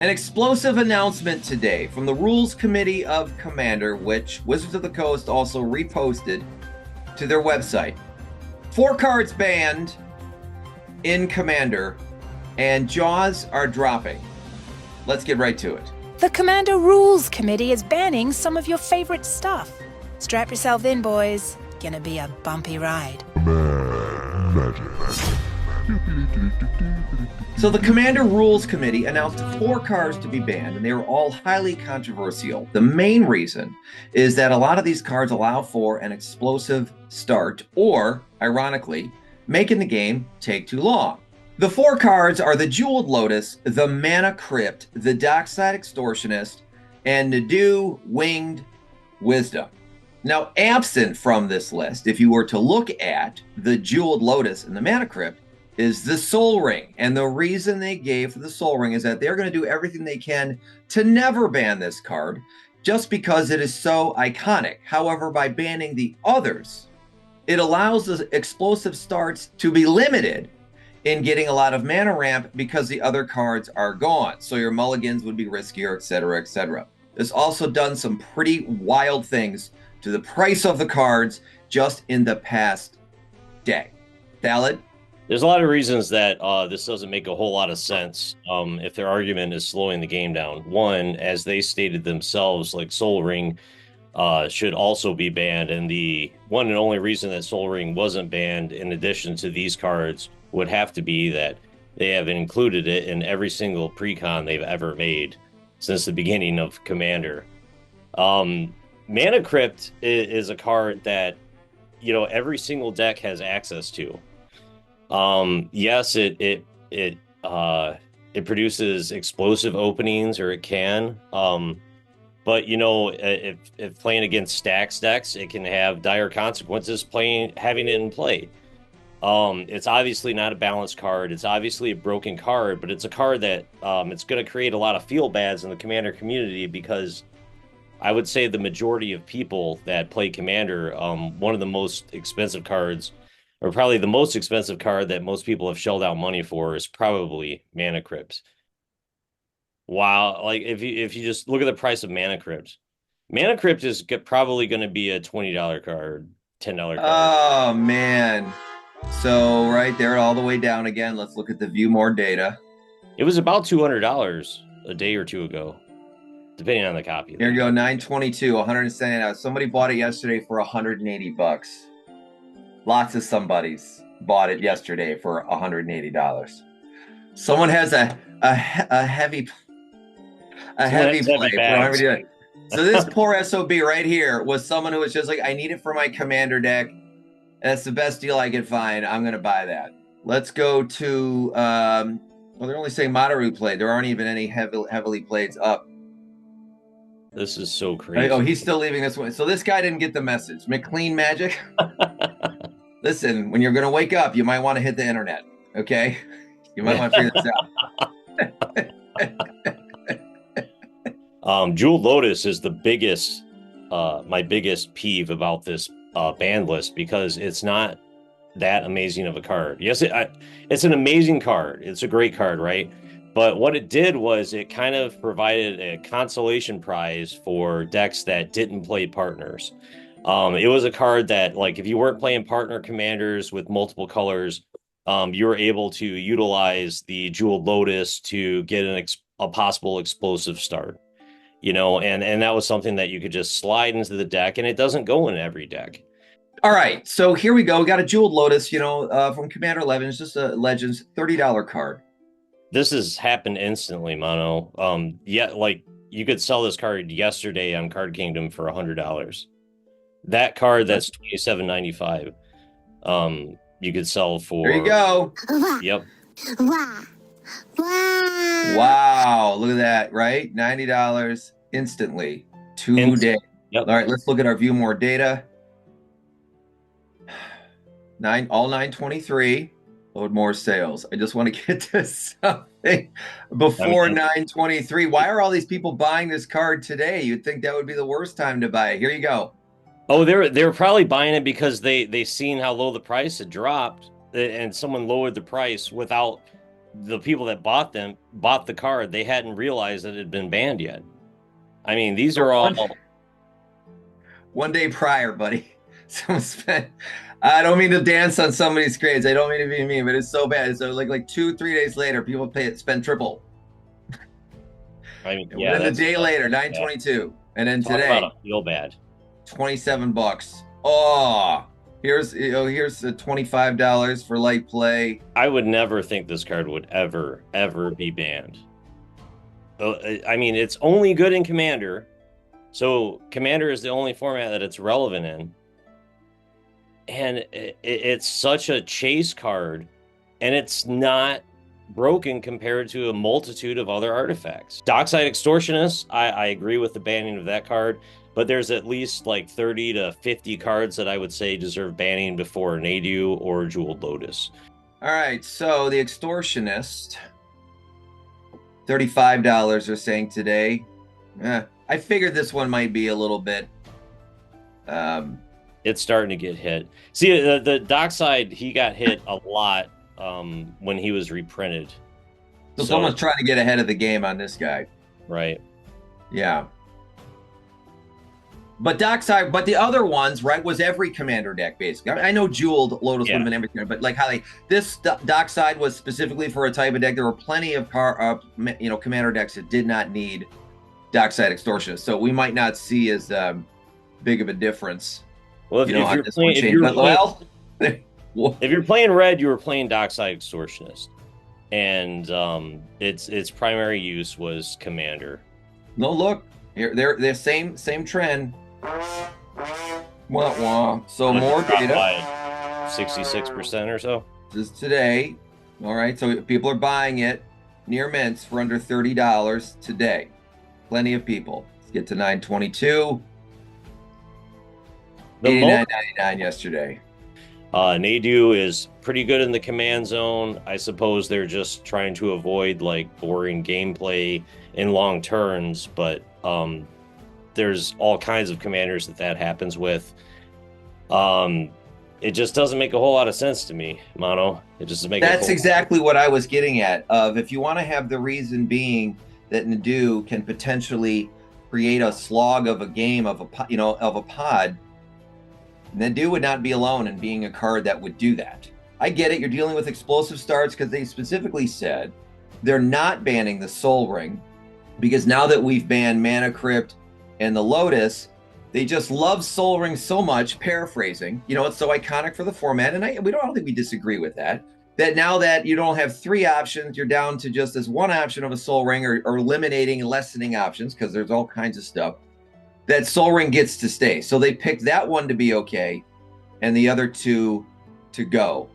An explosive announcement today from the Rules Committee of Commander, which Wizards of the Coast also reposted to their website. 4 cards banned in Commander, and jaws are dropping. Let's get right to it. The Commander Rules Committee is banning some of your favorite stuff. Strap yourself in, boys. Gonna be a bumpy ride. So the Commander Rules Committee announced 4 cards to be banned, and they were all highly controversial. The main reason is that a lot of these cards allow for an explosive start, or, ironically, making the game take too long. The 4 cards are the Jeweled Lotus, the Mana Crypt, the Dockside Extortionist, and Nadu Winged Wisdom. Now, absent from this list, if you were to look at the Jeweled Lotus and the Mana Crypt, is the Soul Ring. And the reason they gave for the Soul Ring is that they're going to do everything they can to never ban this card, just because it is so iconic. However, by banning the others, it allows the explosive starts to be limited in getting a lot of mana ramp because the other cards are gone. So your mulligans would be riskier, etc., etc. It's also done some pretty wild things to the price of the cards just in the past day. Valid? There's a lot of reasons that this doesn't make a whole lot of sense if their argument is slowing the game down. One, as they stated themselves, like Soul Ring should also be banned. And the one and only reason that Soul Ring wasn't banned, in addition to these cards, would have to be that they have included it in every single precon they've ever made since the beginning of Commander. Mana Crypt is a card that, you know, every single deck has access to. Yes, it produces explosive openings, or it can. But you know, if playing against stacks decks, it can have dire consequences having it in play. It's obviously not a balanced card. It's obviously a broken card, but it's a card that it's going to create a lot of feel bads in the Commander community, because I would say the majority of people that play Commander, one of the most expensive cards, or probably the most expensive card that most people have shelled out money for, is probably Mana Crypt. Wow, like if you just look at the price of Mana Crypt is probably going to be a $20 card, $10 card. Oh man. So right there, all the way down again. Let's look at the view more data. It was about $200 a day or two ago, depending on the copy. Here you go, 922, 179. Somebody bought it yesterday for $180. Lots of somebodies bought it yesterday for $180. Someone has a heavy play. So this poor SOB right here was someone who was just like, I need it for my Commander deck. That's the best deal I can find. I'm going to buy that. Let's go to, well, they're only saying Madaru played. There aren't even any heavily played up. This is so crazy. Oh, he's still leaving this one. So this guy didn't get the message. McLean Magic. Listen, when you're going to wake up, you might want to hit the internet. Okay? You might want to figure this out. Jeweled Lotus is the biggest, my biggest peeve about this ban list, because it's not that amazing of a card. Yes, it's an amazing card. It's a great card, right? But what it did was it kind of provided a consolation prize for decks that didn't play partners. It was a card that, like, if you weren't playing partner commanders with multiple colors, you were able to utilize the Jeweled Lotus to get a possible explosive start. You know, and that was something that you could just slide into the deck, and it doesn't go in every deck. All right, so here we go. We got a Jeweled Lotus, you know, from Commander 11. It's just a Legends $30 card. This has happened instantly, Mono. Yeah, like you could sell this card yesterday on Card Kingdom for $100. That card that's $27.95. You could sell for. There you go. Yep. Wow, look at that, right? $90 instantly, today. Yep. All right, let's look at our view more data. All 923. Load more sales. I just want to get to something before 923. Why are all these people buying this card today? You'd think that would be the worst time to buy it. Here you go. Oh, they're probably buying it because they seen how low the price had dropped, and someone lowered the price without the people that bought the card, they hadn't realized that it had been banned yet. I mean, these are all One day prior, buddy. Someone spent. I don't mean to dance on somebody's grades. I don't mean to be mean, but it's so bad. So like 2-3 days later, people spend triple. I mean, And yeah, within the that's day later, bad. 922, and then Talk today, about a feel bad. $27. Oh, here's the $25 for light play. I would never think this card would ever be banned. I mean, it's only good in Commander. So Commander is the only format that it's relevant in. And it's such a chase card, and it's not broken compared to a multitude of other artifacts. Dockside Extortionist, I agree with the banning of that card, but there's at least like 30 to 50 cards that I would say deserve banning before Nadu or Jeweled Lotus. All right, so the Extortionist, $35 they're saying today. I figured this one might be a little bit. It's starting to get hit. See, the Dockside, he got hit a lot when he was reprinted. So someone's trying to get ahead of the game on this guy. Right. Yeah. But Dockside, but the other ones, right, was every Commander deck, basically. I know Jeweled Lotus would have been everything, but like how this Dockside was specifically for a type of deck. There were plenty of Commander decks that did not need Dockside Extortionist. So we might not see as big of a difference. Well, if you're playing red, you were playing Dockside Extortionist, and its primary use was Commander. No, look here, they're same trend. Wah, wah. So more data. 66% or so. This is today. All right, so people are buying it near mints for under $30 today. Plenty of people. Let's get to 922. $89.99 yesterday. Nadu is pretty good in the command zone. I suppose they're just trying to avoid like boring gameplay in long turns, but there's all kinds of commanders that happens with. It just doesn't make a whole lot of sense to me, Mono. It just makes. That's exactly what I was getting at. If you want to have the reason being that Nadu can potentially create a slog of a game of a pod, Nadu would not be alone in being a card that would do that. I get it. You're dealing with explosive starts because they specifically said they're not banning the Soul Ring because now that we've banned Mana Crypt and the Lotus, they just love Soul Ring so much, paraphrasing, it's so iconic for the format. And I don't think we disagree with that. That now that you don't have three options, you're down to just this one option of a Soul Ring or eliminating and lessening options because there's all kinds of stuff. That Soul Ring gets to stay. So they picked that one to be okay and the other two to go.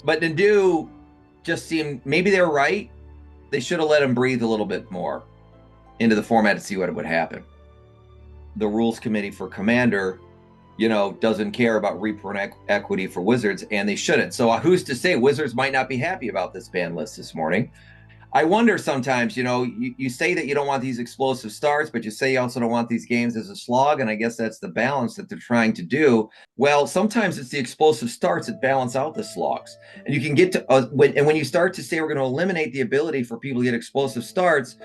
But Nadu just seemed, maybe they're right. They should have let him breathe a little bit more into the format to see what would happen. The rules committee for Commander, doesn't care about reprint equity for Wizards, and they shouldn't. So who's to say Wizards might not be happy about this ban list this morning? I wonder sometimes, you say that you don't want these explosive starts, but you say you also don't want these games as a slog, and I guess that's the balance that they're trying to do. Well, sometimes it's the explosive starts that balance out the slogs. And you can get to, when you start to say we're going to eliminate the ability for people to get explosive starts,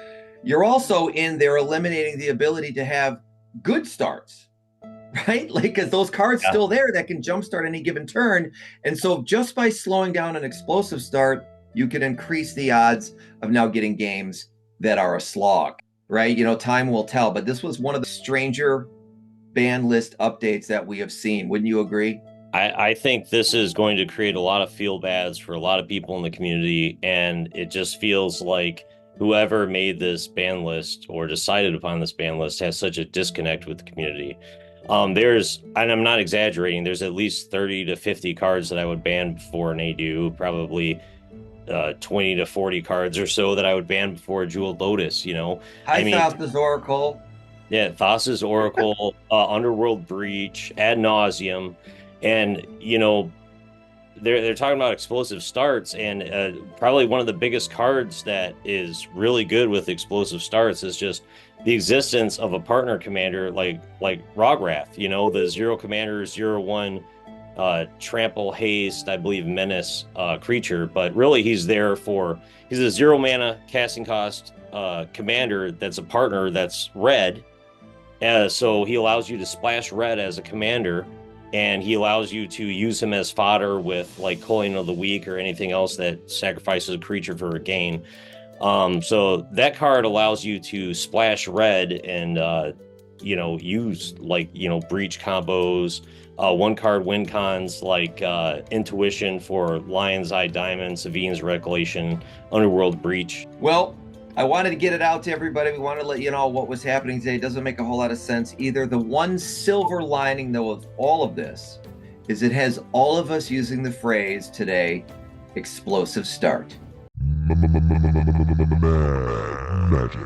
you're also in there eliminating the ability to have good starts, right? Like, because those cards still there that can jumpstart any given turn. And so just by slowing down an explosive start, you can increase the odds of now getting games that are a slog, right? Time will tell. But this was one of the stranger ban list updates that we have seen. Wouldn't you agree? I think this is going to create a lot of feel bads for a lot of people in the community. And it just feels like whoever made this ban list or decided upon this ban list has such a disconnect with the community. And I'm not exaggerating, there's at least 30 to 50 cards that I would ban before Nadu, probably 20 to 40 cards or so that I would ban before Jeweled Lotus, Thassa's Oracle. Yeah, Thassa's Oracle, Underworld Breach, Ad Nauseum. And, they're talking about explosive starts, and probably one of the biggest cards that is really good with explosive starts is just the existence of a partner commander like Rograth, the 0 commander 0/1 trample, haste, I believe menace creature, but really he's a 0 mana casting cost commander that's a partner that's red. So he allows you to splash red as a commander, and he allows you to use him as fodder with like Culling of the Week or anything else that sacrifices a creature for a gain. So that card allows you to splash red and use breach combos, one card win cons like Intuition for Lion's Eye Diamond, Savine's Recollection, Underworld Breach. Well, I wanted to get it out to everybody. We wanted to let you know what was happening today. It doesn't make a whole lot of sense either. The one silver lining, though, of all of this is it has all of us using the phrase today, explosive start. Magic.